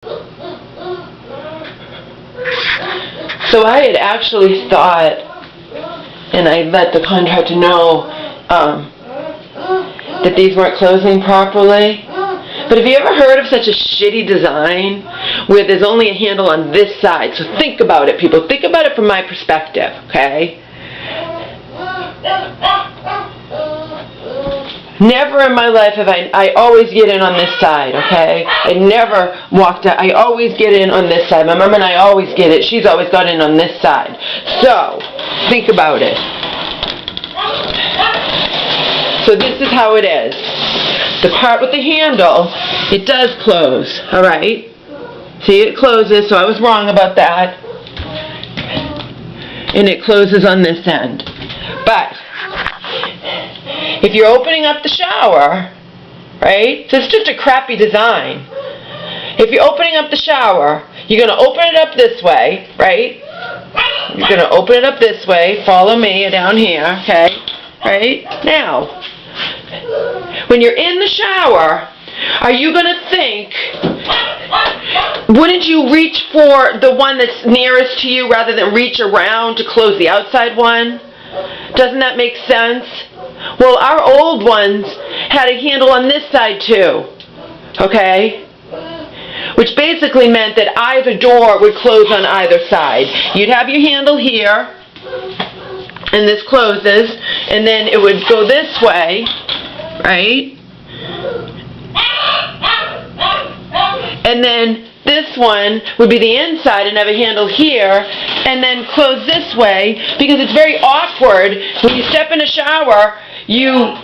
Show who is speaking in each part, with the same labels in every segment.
Speaker 1: So I had actually thought, and I let the contractor know that these weren't closing properly. But have you ever heard of such a shitty design where there's only a handle on this side? So think about it, people. Think about it from my perspective, okay? Never in my life have I always get in on this side, okay? I never walked out. I always get in on this side. My mom and I always get it. She's always got in on this side. So, think about it. So this is how it is. The part with the handle, it does close, alright? See, it closes, so I was wrong about that. And it closes on this end. But if you're opening up the shower, right? So it's just a crappy design. If you're opening up the shower, you're going to open it up this way, right? You're going to open it up this way. Follow me down here, okay? Right? Now, when you're in the shower, are you going to think, wouldn't you reach for the one that's nearest to you rather than reach around to close the outside one? Doesn't that make sense? Well, our old ones had a handle on this side too, okay? Which basically meant that either door would close on either side. You'd have your handle here, and this closes, and then it would go this way, right? And then this one would be the inside and have a handle here, and then close this way, because it's very awkward when you step in a shower. You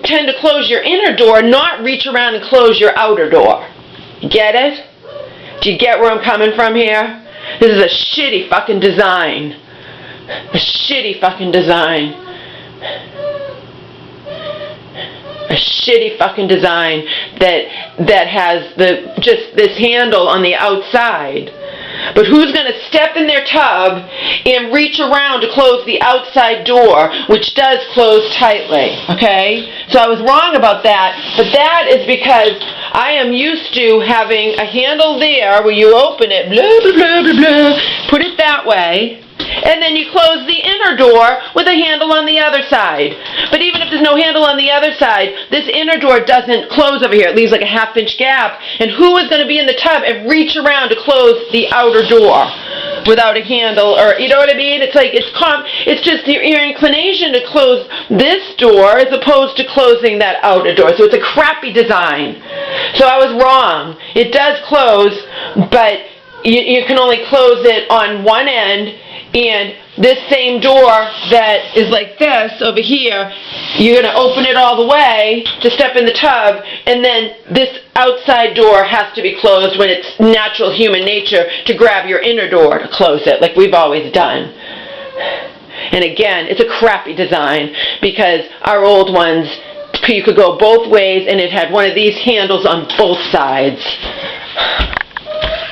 Speaker 1: tend to close your inner door, not reach around and close your outer door. Get it? Do you get where I'm coming from here? This is a shitty fucking design. A shitty fucking design. A shitty fucking design that has just this handle on the outside. But who's going to step in their tub and reach around to close the outside door, which does close tightly, okay? So I was wrong about that, but that is because I am used to having a handle there where you open it, blah, blah, blah, blah, blah, put it that way, and then you close the inner door with a handle on the other side. But even if there's no handle on the other side, this inner door doesn't close over here. It leaves like a half-inch gap. And who is going to be in the tub and reach around to close the outer door without a handle? Or, you know what I mean? It's like, it's just your inclination to close this door as opposed to closing that outer door. So it's a crappy design. So I was wrong. It does close, but you can only close it on one end. And this same door that is like this over here, you're going to open it all the way to step in the tub, and then this outside door has to be closed when it's natural human nature to grab your inner door to close it, like we've always done. And again, it's a crappy design because our old ones, you could go both ways, and it had one of these handles on both sides.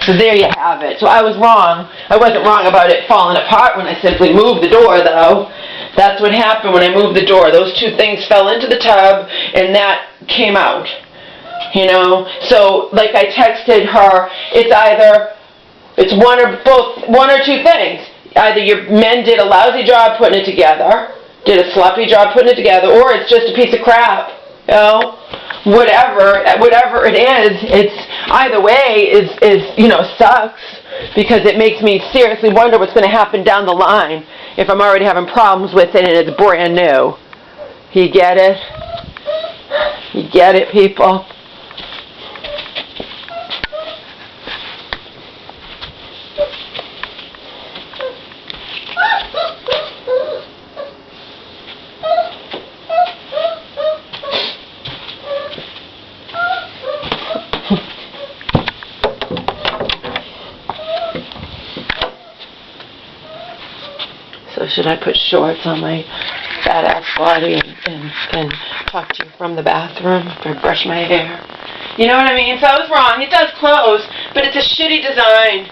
Speaker 1: So there you have it. So I was wrong. I wasn't wrong about it falling apart when I simply moved the door, though. That's what happened when I moved the door. Those two things fell into the tub, and that came out. You know? So, like I texted her, it's one or two things. Either your men did a lousy job putting it together, did a sloppy job putting it together, or it's just a piece of crap. You know? Whatever it is, it's either way is sucks, because it makes me seriously wonder what's going to happen down the line if I'm already having problems with it and it's brand new. You get it? You get it, people? So should I put shorts on my fat ass body and talk to you from the bathroom after I brush my hair? You know what I mean? So I was wrong. It does close, but it's a shitty design.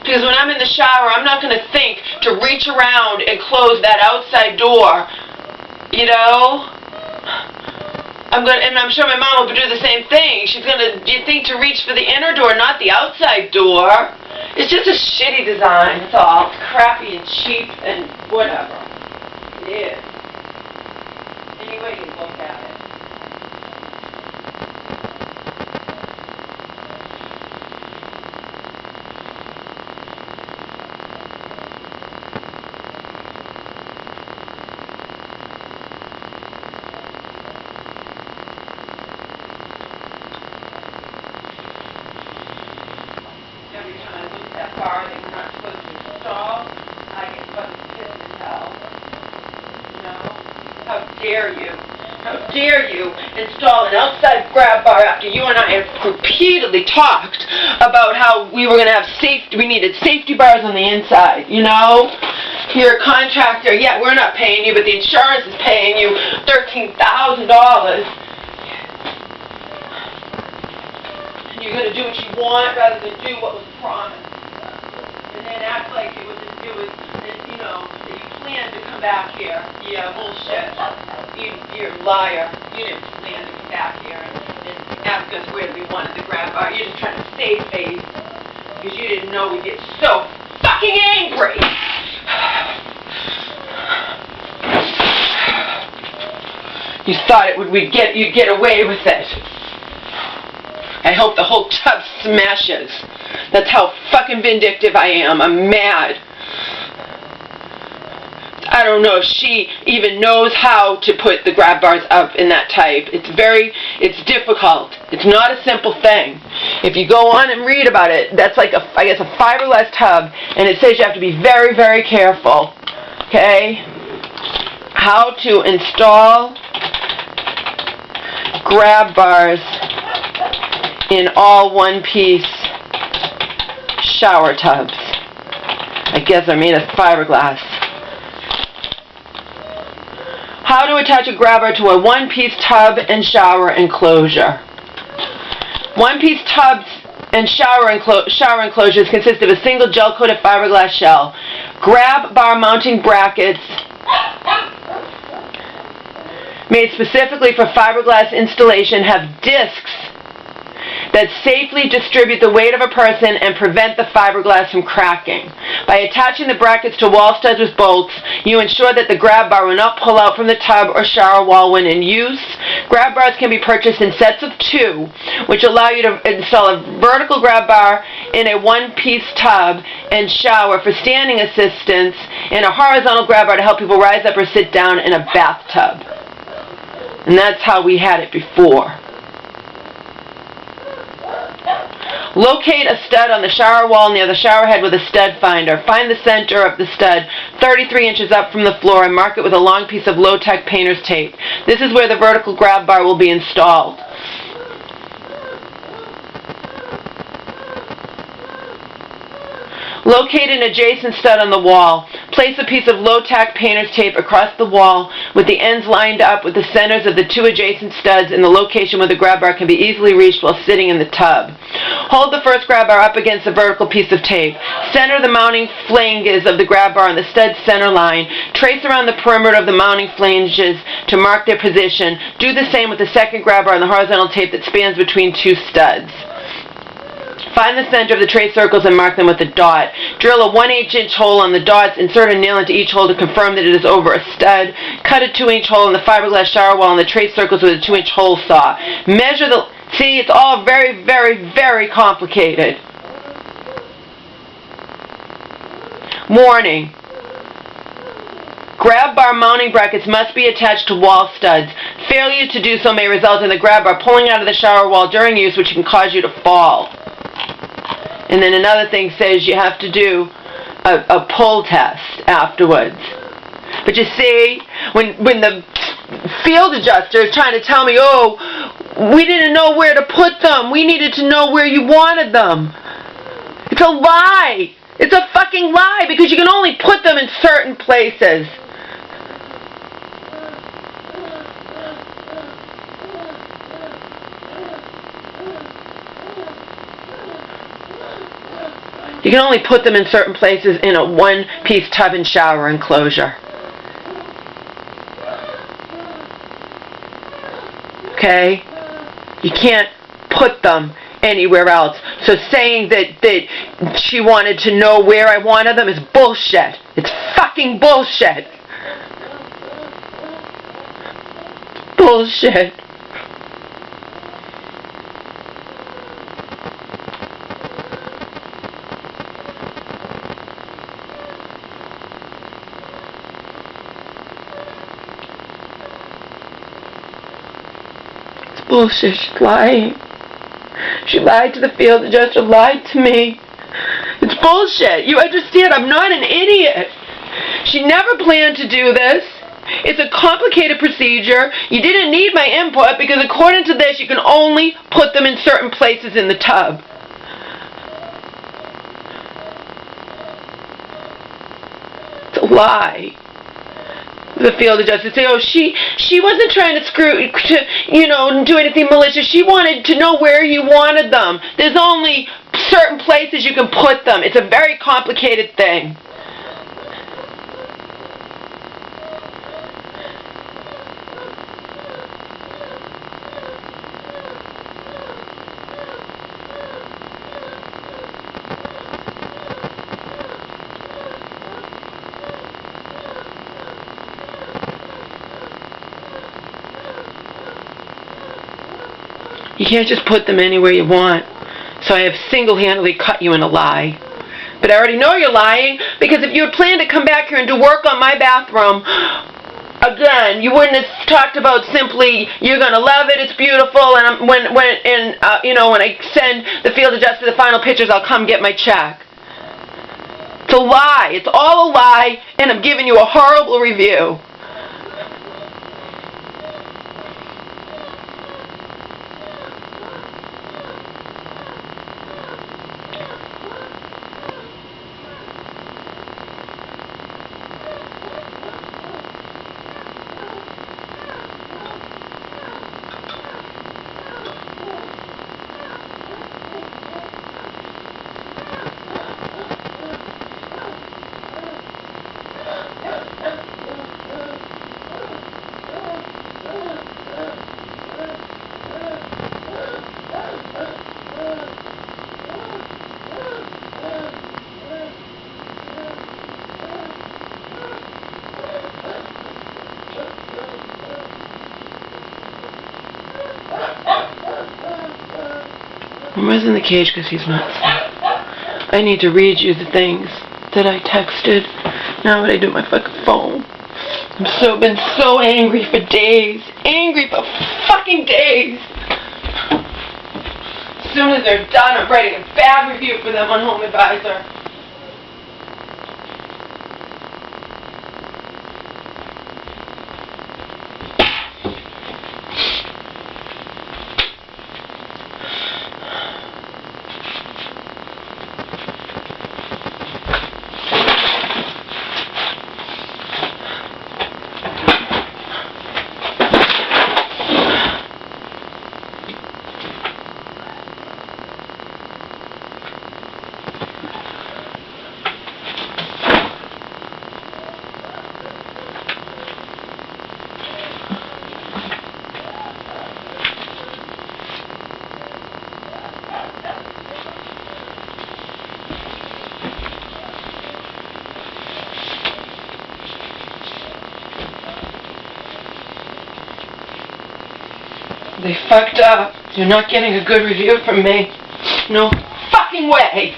Speaker 1: Because when I'm in the shower, I'm not going to think to reach around and close that outside door. You know? and I'm sure my mom will do the same thing. She's gonna, you think, to reach for the inner door, not the outside door. It's just a shitty design, it's all. It's crappy and cheap and whatever. It is. Any way you look at it. Every time I look at that bar that we're not supposed to install, I get fucking pissed as hell. You know? How dare you? How dare you install an outside grab bar after you and I have repeatedly talked about how we were going to have safety, we needed safety bars on the inside, you know? You're a contractor, yeah, we're not paying you, but the insurance is paying you $13,000. You're going to do what you want rather than do what was promised. And then act like it was you know, that you planned to come back here. Yeah, bullshit. You're a liar. You didn't plan to come back here and ask us where we wanted the grab bar. You're just trying to save face because you didn't know we'd get so fucking angry. You thought you'd get away with it. I hope the whole tub smashes. That's how fucking vindictive I am. I'm mad. I don't know if she even knows how to put the grab bars up in that type. It's difficult. It's not a simple thing. If you go on and read about it, that's like I guess a fiberglass tub, and it says you have to be very, very careful. Okay? How to install grab bars in all one-piece shower tubs. I guess they're made of fiberglass. How to attach a grab bar to a one-piece tub and shower enclosure. One-piece tubs and shower enclosures consist of a single gel-coated fiberglass shell. Grab bar mounting brackets made specifically for fiberglass installation have discs that safely distribute the weight of a person and prevent the fiberglass from cracking. By attaching the brackets to wall studs with bolts, you ensure that the grab bar will not pull out from the tub or shower wall when in use. Grab bars can be purchased in sets of 2, which allow you to install a vertical grab bar in a one-piece tub and shower for standing assistance, and a horizontal grab bar to help people rise up or sit down in a bathtub. And that's how we had it before. Locate a stud on the shower wall near the shower head with a stud finder. Find the center of the stud 33 inches up from the floor and mark it with a long piece of low-tech painter's tape. This is where the vertical grab bar will be installed. Locate an adjacent stud on the wall. Place a piece of low-tack painter's tape across the wall with the ends lined up with the centers of the 2 adjacent studs in the location where the grab bar can be easily reached while sitting in the tub. Hold the first grab bar up against the vertical piece of tape. Center the mounting flanges of the grab bar on the stud's center line. Trace around the perimeter of the mounting flanges to mark their position. Do the same with the second grab bar on the horizontal tape that spans between 2 studs. Find the center of the trace circles and mark them with a dot. Drill a 1/8-inch hole on the dots. Insert a nail into each hole to confirm that it is over a stud. Cut a 2-inch hole in the fiberglass shower wall and the trace circles with a 2-inch hole saw. Measure the... See, it's all very, very, very complicated. Warning. Grab bar mounting brackets must be attached to wall studs. Failure to do so may result in the grab bar pulling out of the shower wall during use, which can cause you to fall. And then another thing says you have to do a pull test afterwards. But you see, when the field adjuster is trying to tell me, oh, we didn't know where to put them. We needed to know where you wanted them. It's a lie. It's a fucking lie because you can only put them in certain places. You can only put them in certain places in a one-piece tub and shower enclosure. Okay? You can't put them anywhere else. So saying that she wanted to know where I wanted them is bullshit. It's fucking bullshit. Bullshit. It's bullshit. She's lying. She lied to the field adjuster, lied to me. It's bullshit. You understand? I'm not an idiot. She never planned to do this. It's a complicated procedure. You didn't need my input because according to this, you can only put them in certain places in the tub. It's a lie. The field adjuster say, oh, she wasn't trying to do anything malicious. She wanted to know where you wanted them. There's only certain places you can put them. It's a very complicated thing. You can't just put them anywhere you want. So I have single-handedly cut you in a lie. But I already know you're lying, because if you had planned to come back here and do work on my bathroom, again, you wouldn't have talked about simply, you're going to love it, it's beautiful, and when I send the field adjuster the final pictures, I'll come get my check. It's a lie. It's all a lie, and I'm giving you a horrible review. Emma's in the cage because he's not safe. I need to read you the things that I texted. Now what I do with my fucking phone. I've been so angry for days. Angry for fucking days. As soon as they're done, I'm writing a bad review for them on Home Advisor. They fucked up. You're not getting a good review from me. No fucking way.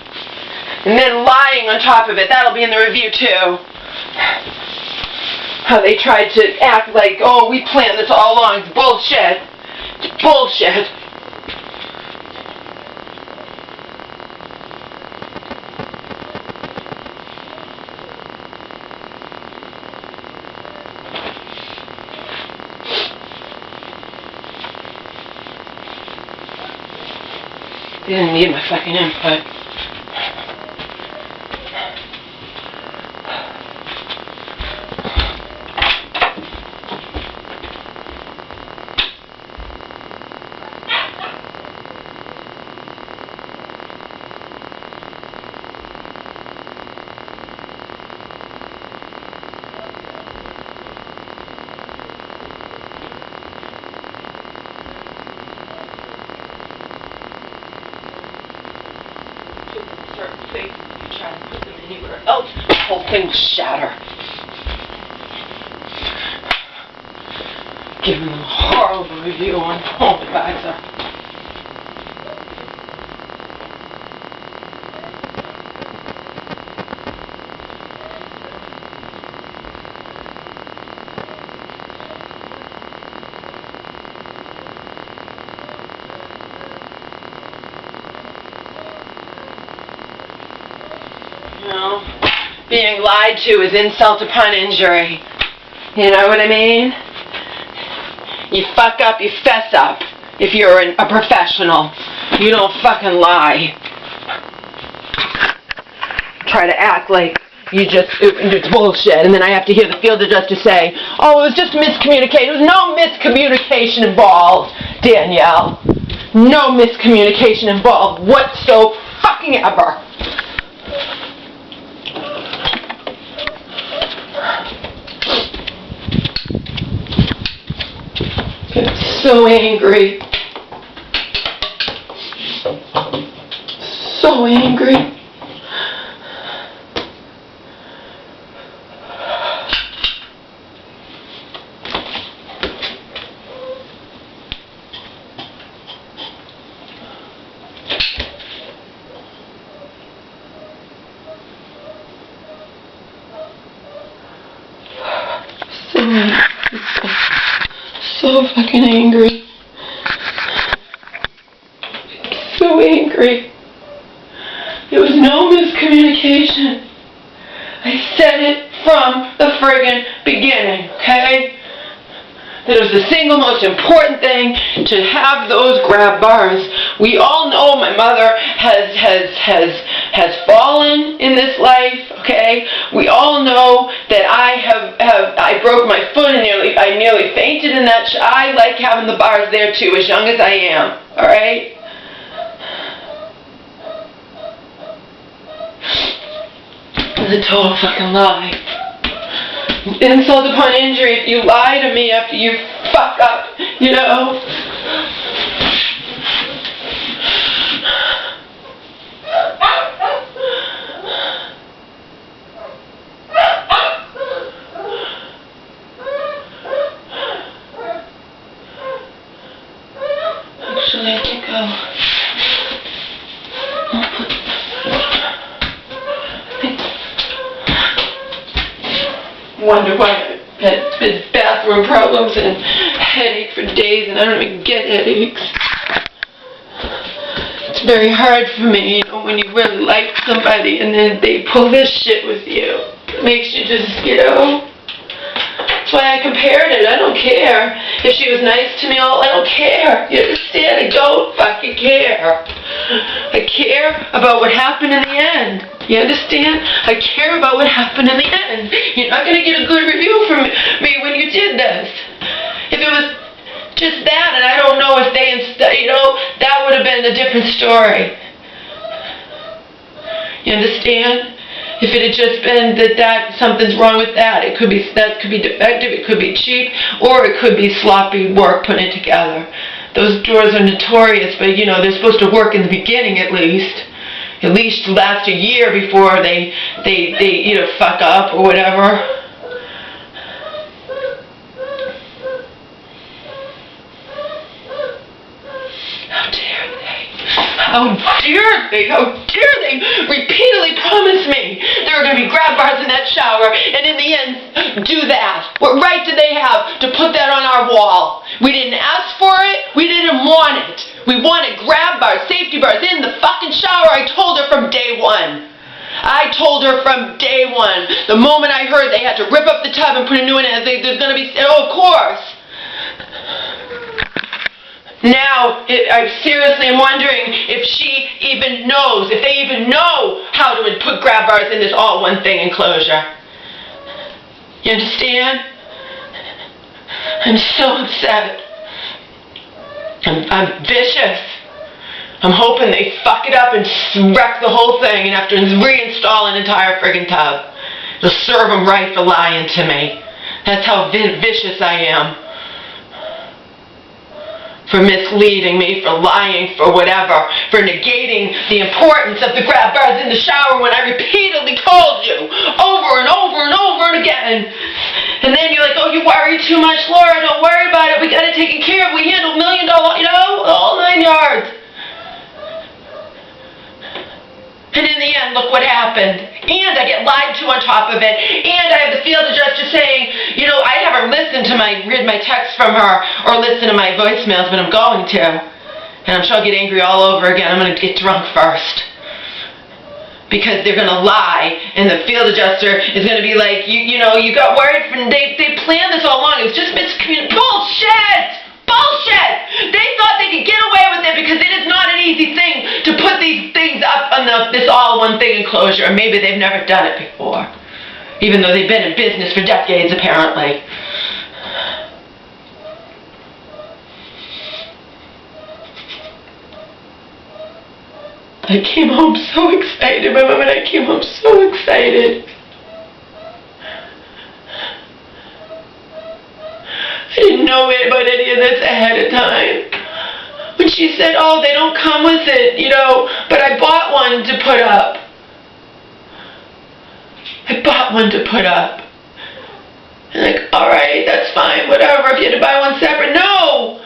Speaker 1: And then lying on top of it. That'll be in the review too. How they tried to act like, oh, we planned this all along. It's bullshit. It's bullshit. They didn't need my fucking input. certain places if you try to put them anywhere else, the whole thing will shatter. Giving them a horrible review on HomeAdvisor. You know, being lied to is insult upon injury. You know what I mean? You fuck up, you fess up. If you're a professional, you don't fucking lie. Try to act like it's bullshit, and then I have to hear the field adjuster say, oh, it was just miscommunication. There was no miscommunication involved, Danielle. No miscommunication involved whatsoever. I'm so angry. So angry. So fucking angry. So angry. There was no miscommunication. I said it from the friggin' beginning, okay? That it was the single most important thing to have those grab bars. We all know my mother has fallen in this life, okay? We all know that I broke my foot and I nearly fainted in that. I like having the bars there too, as young as I am, all right? It's a total fucking lie. Insult upon injury if you lie to me after you fuck up, you know? Actually, I think I'll wonder why I've had bathroom problems and headache for days, and I don't even get headaches. It's very hard for me, you know, when you really like somebody and then they pull this shit with you. It makes you just, you know. That's why I compared it. I don't care if she was nice to me. I don't care. You understand? I don't fucking care. I care about what happened in the end. You understand? I care about what happened in the end. You're not going to get a good review from me when you did this. If it was just that, and I don't know if you know, that would have been a different story. You understand? If it had just been that something's wrong with that could be defective, it could be cheap, or it could be sloppy work putting it together. Those doors are notorious, but you know, they're supposed to work in the beginning at least. At least last a year before they you know, fuck up or whatever. How dare they? How dare they? How dare they repeatedly promise me there are going to be grab bars in that shower and in the end do that? What right did they have to put that on our wall? We didn't ask for it. We didn't want it. We wanted grab bars, safety bars in the fucking shower. I told her from day one. I told her from day one. The moment I heard they had to rip up the tub and put a new one in, there's going to be, oh, of course. Now, I seriously am wondering if she even knows, if they even know how to put grab bars in this all one thing enclosure. You understand? I'm so upset. I'm vicious. I'm hoping they fuck it up and wreck the whole thing and have to reinstall an entire friggin' tub. It'll serve them right for lying to me. That's how vicious I am. for misleading me, for lying, for whatever, for negating the importance of the grab bars in the shower when I repeatedly told you over and over and over and again. And then you're like, oh, you worry too much, Laura, don't worry about it, we got it taken care of, we handled $1 million, all 9 yards. And in the end, look what happened. And I get lied to on top of it. And I have the field adjuster saying, I haven't listened to read my text from her or listen to my voicemails, but I'm going to. And I'm sure I'll get angry all over again. I'm going to get drunk first. Because they're going to lie, and the field adjuster is going to be like, you got worried, they planned this all along. It was just miscommunication. Bullshit! Bullshit! They thought they could get away with it because it is not an easy thing to put these things up on this all-one thing enclosure. And maybe they've never done it before, even though they've been in business for decades, apparently. I came home so excited. My mom and I came home so excited. I didn't know about any of this ahead of time. When she said, oh, they don't come with it, but I bought one to put up. I bought one to put up. And alright, that's fine, whatever, if you had to buy one separate. No!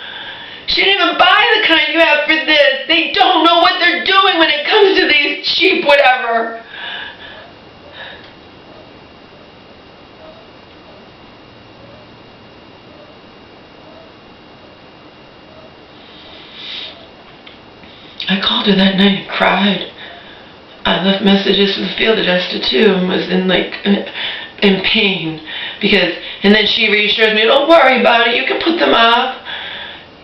Speaker 1: She didn't even buy the kind you have for this. They don't know what they're doing when it comes to these cheap whatever. I called her that night and cried. I left messages for the field adjuster too and was in pain and then she reassures me, don't worry about it, you can put them up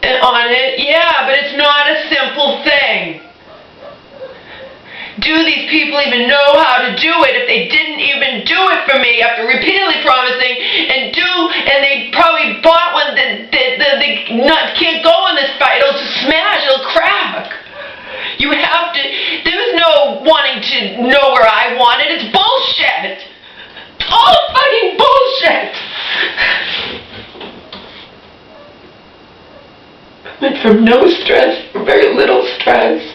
Speaker 1: on it. Yeah, but it's not a simple thing. Do these people even know how to do it if they didn't even do it for me after repeatedly promising and they probably bought one that can't go in this fight, it'll just smash, it'll crack. You have to, there's no wanting to know where I want it. It's bullshit. It's all fucking bullshit. I went from no stress to very little stress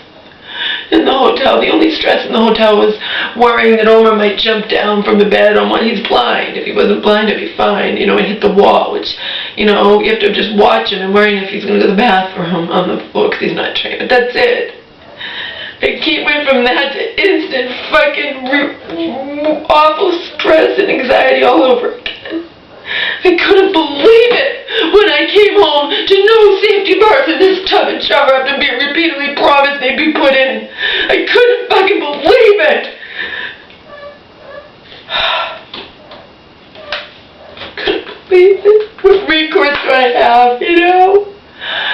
Speaker 1: in the hotel. The only stress in the hotel was worrying that Omar might jump down from the bed on when he's blind. If he wasn't blind, it'd be fine, and hit the wall, which, you have to just watch him and worrying if he's going to go to the bathroom on the floor because he's not trained. But that's it. I went from that to instant fucking awful stress and anxiety all over again. I couldn't believe it when I came home to no safety bars in this tub and shower after being repeatedly promised they'd be put in. I couldn't fucking believe it. Couldn't believe it. What recourse do I have,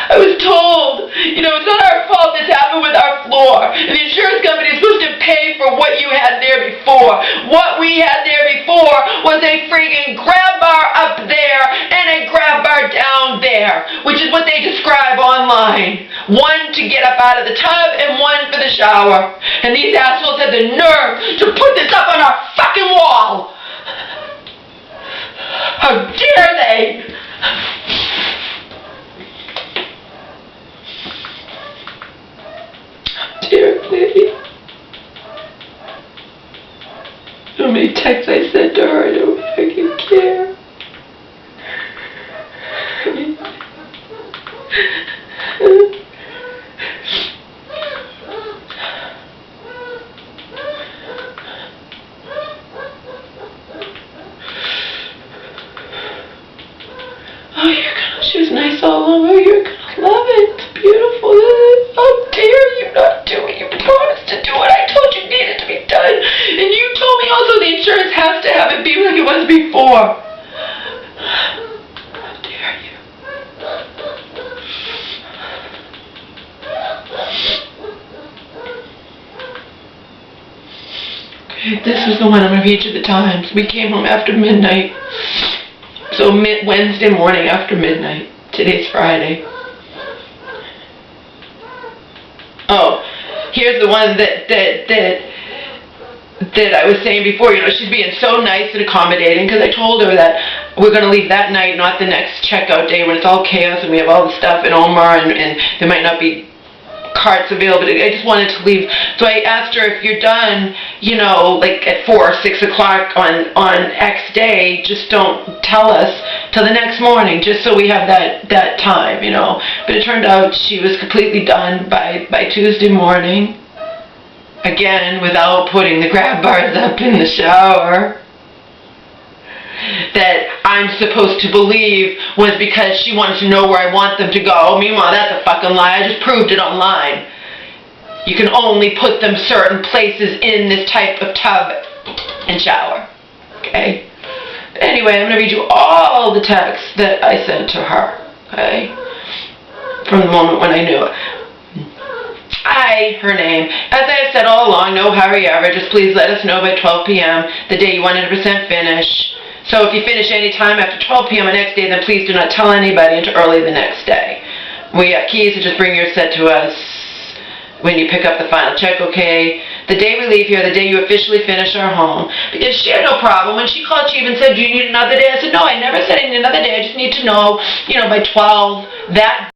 Speaker 1: I was told, it's not our fault this happened with our floor. And the insurance company is supposed to pay for what you had there before. What we had there before was a freaking grab bar up there and a grab bar down there, which is what they describe online. One to get up out of the tub and one for the shower. And these assholes had the nerve to put this up on our fucking wall. How dare they? Dear lady. How many texts I sent to her, I don't fucking care. She was nice all along. Oh, you're gonna love it. It's beautiful. How dare you not do it? You promised to do what I told you needed to be done. And you told me also the insurance has to have it be like it was before. How dare you? Okay, this is the one I'm going to read you the times. We came home after midnight. So Wednesday morning after midnight. Today's Friday. Oh, here's the one that I was saying before. She's being so nice and accommodating because I told her that we're going to leave that night, not the next checkout day when it's all chaos and we have all the stuff in Omar and there might not be carts available. I just wanted to leave. So I asked her, if you're done, you know, like at 4 or 6 o'clock on X day, just don't tell us till the next morning, just so we have that time, you know. But it turned out she was completely done by Tuesday morning. Again, without putting the grab bars up in the shower. That I'm supposed to believe was because she wanted to know where I want them to go. Meanwhile, that's a fucking lie. I just proved it online. You can only put them certain places in this type of tub and shower. Okay? Anyway, I'm going to read you all the texts that I sent to her. Okay? From the moment when I knew it. Hi, her name. As I have said all along, no hurry ever. Just please let us know by 12 p.m. the day you 100% finish. So if you finish any time after 12 p.m. the next day, then please do not tell anybody until early the next day. We got keys, so just bring your set to us when you pick up the final check, okay? The day we leave here, the day you officially finish our home. Because she had no problem. When she called, she even said, do you need another day? I said, no, I never said I need another day. I just need to know, you know, by 12, that